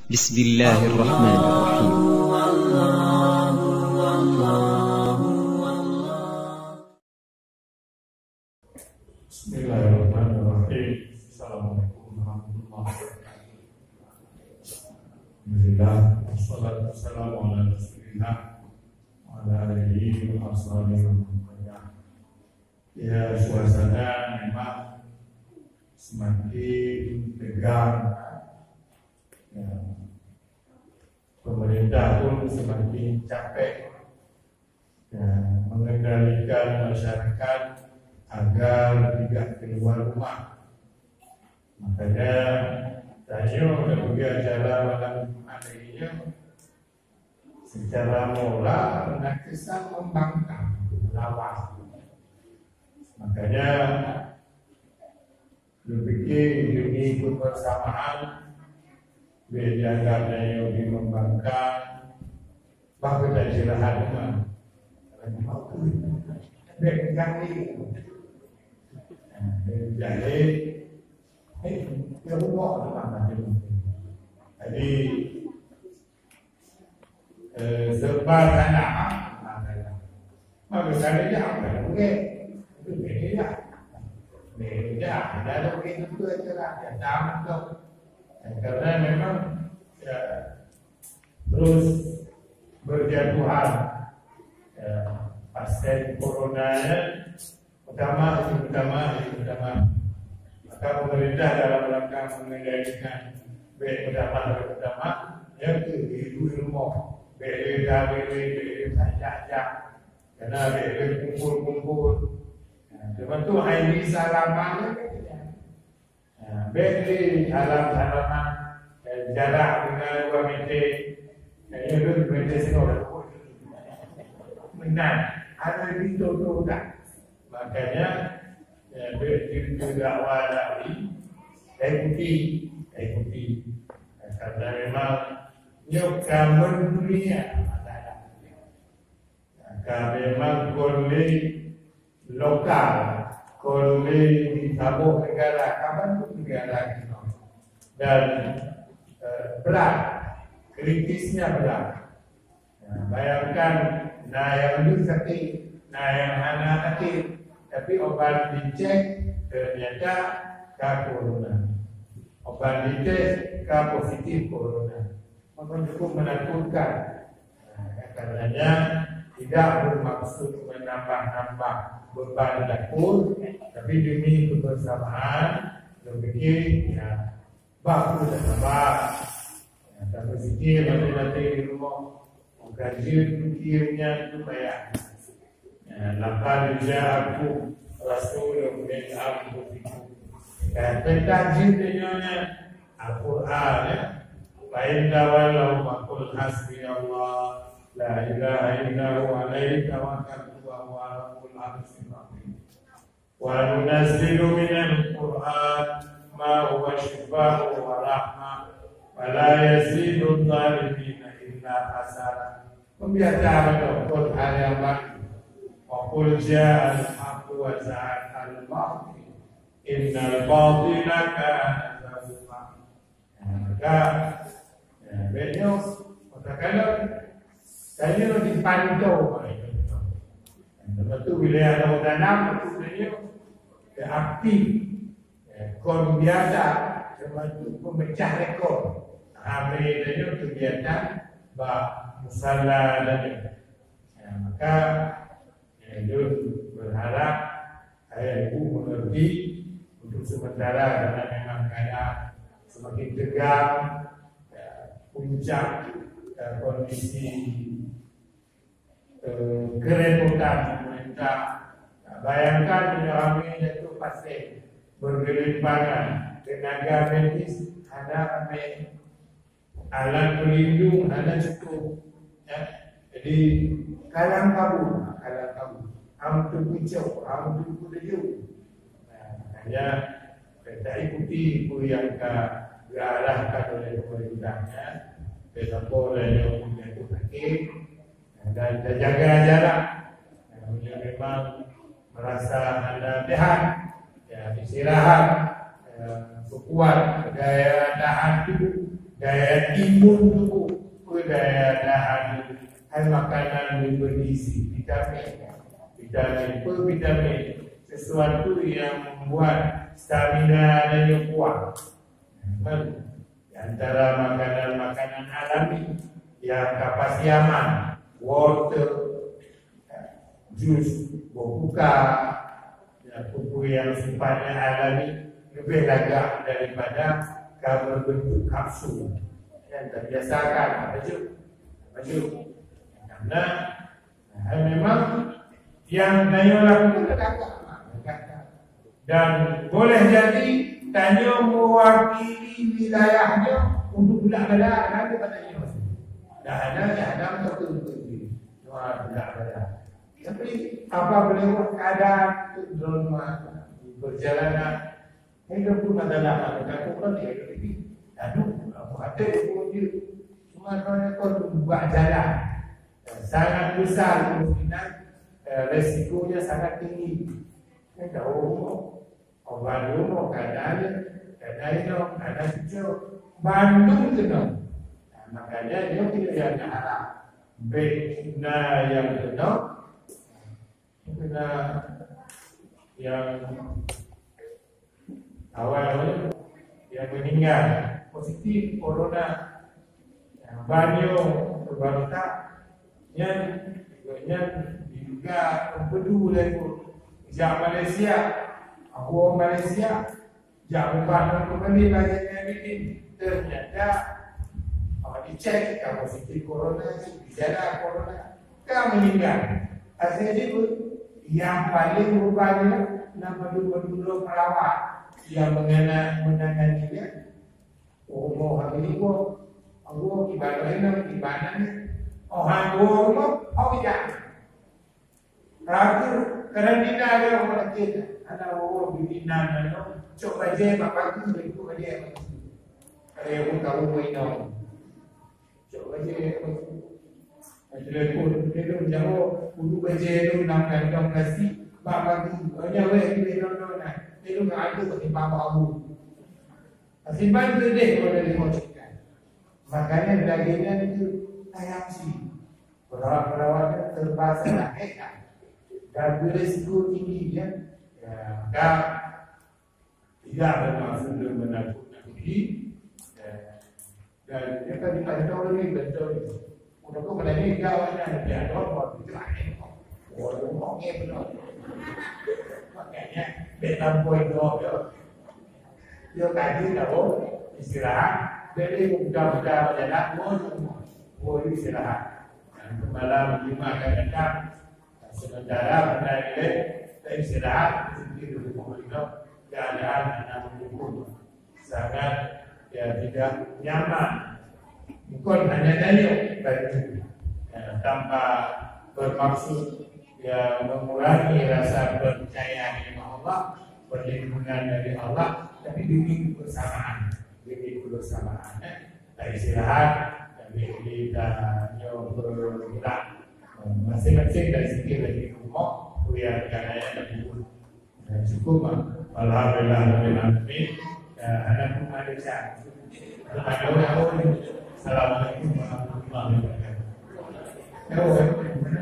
بسم الله الرحمن الرحيم. بسم الله الرحمن الرحيم. Assalamualaikum warahmatullahi wabarakatuh. Alhamdulillah, wassalatu wassalamu ala rasulillah wa ala alihi wa ashabihi wa man walah. Ya, suasana memang semakin tegang. Ya, pemerintah pun semakin capek mengendalikan masyarakat agar tidak keluar rumah. Makanya saya sudah pergi acara malam Jumat ini secara moral dan kesan membangkang lawas. Makanya berpikir demi kebersamaan dianggapnya yang membangkang bahkan tak istirahat rumah. Jadi jadi sebab anak maka saya apa mungkin itu beda beda ada begitu tu aja ya tamat tu karena memang ya, terus berjatuhan pasien corona utama. Maka pemerintah dalam rangka mengendalikan pertama yang itu ilmu saja karena kumpul cuma tu hari salaman beli salam jarak dengan 2 meter itu meter sekolah benar ada itu tu tak makanya dakwah ikuti karena memang nyokaman dunia memang kondisi lokal kondisi tabuh negara kapan pun negara dan berat kritisnya berat bayangkan yang itu sakit yang anak sakit tapi obat dicek ternyata corona. Obat dicek positif corona. Maka cukup menakutkan. Karenanya tidak bermaksud menambah-nambah beban dapur, tapi demi kebersamaan berpikir ya bagus dan sabar. Tak berpikir nanti di rumah kajian pikirnya itu banyak. Laqad ja'akum rasulun min anfusikum. Pentajin dengannya Al-Quran ya. Fa inna walau maqul hasbiyallah la ilaha illa huwa alaihi tawakkaltu wa huwa rabbul arsyil azim. Wa nunazzilu minal Qur'an ma huwa shifaa'un wa rahmah wa la yazidu adh-dhalimina illa khasara. Membiarkan Quran yang baik. Qul jaa al-haqq wa zahaqa al-batil innal batila kana zahuqa. Maka beliau katakan saya dipantau betul bila ada udara betul beliau aktif kon biasa termasuk pemecah rekor hari beliau kegiatan musalla dan maka Jun berharap ayah ibu mengerti untuk sementara karena memang keadaan semakin tegang puncak kondisi kerepotan pemerintah. Bayangkan menyelami itu pasti bergelimpangan tenaga medis ada alat pelindung ada cukup jadi kalang kabut hampir kicau, hampir kudeju. Makanya kita ikuti apa yang diarahkan oleh pemerintahnya, kita boleh yang punya itu sakit dan kita jaga jarak. Yang memang merasa ada sehat, ya istirahat, kuat, daya tahan tubuh daya imun tubuh, daya tahan makanan bergizi, vitamin, sesuatu yang membuat stamina dan kuat. Antara makanan-makanan alami yang kapasitas aman, water, jus, buah buku yang sifatnya alami lebih lagak daripada kalau berbentuk kapsul yang terbiasakan baju. Karena memang yang Tanyo lakukan agak dan boleh jadi Tanyo mewakili wilayahnya untuk budak-budak ada pada Tanyo. Dah ada betul-betul budak-budak. Tapi apa boleh keadaan drama berjalanan hidup pun adalah kata dia ini. Aduh, apa ada pun dia cuma kalau buat jalan sangat besar kemungkinan resikonya sangat tinggi. Kita orang rumah keadaan ada cucu Bandung kena. Makanya dia tidak yang harap benar yang kena yang awal yang meninggal positif corona banyak berita yang diduga empedu lagi sejak Malaysia aku Malaysia sejak berbahan kembali layannya ini ternyata dicek kalau positif corona gejala corona kan meninggal akhirnya itu yang paling rupanya nama dulu perawat yang menanganinya. Mau hari ini aku ibadah orang tidak. Terakhir karantina ada orang kita. Ada orang bikinan coba je bapak itu aja. Saya pun tahu ini. Coba je telefon itu jauh kudu baca itu nak dong kasih bapak tu banyak itu nak itu ada bagi bapak abu simpan tu deh kalau dari mocikkan makanya dagingnya itu ayam sih perawat terpaksa nak dan beresiko tinggi ya maka tidak bermaksud menakut-nakuti dan kita dipantau lebih betul. Udah kok berani jawabnya dia dorong itu lain. Ngomongnya benar. Makanya betam poin doang. Dia tadi tahu istirahat, jadi mudah-mudahan jalan mau istirahat. Malam Jumat akan datang. Sementara pada kita istirahat di rumah itu keadaan anak hukum sangat tidak nyaman. Bukan hanya Tanyo baju tanpa bermaksud mengurangi rasa percaya kepada Allah, perlindungan dari Allah, tapi demi kebersamaan, Kita istirahat, tapi kita bergerak masing-masing dari segi lagi rumah, kuliah karena yang cukup. Alhamdulillah, anak Malaysia. Assalamualaikum warahmatullahi wabarakatuh.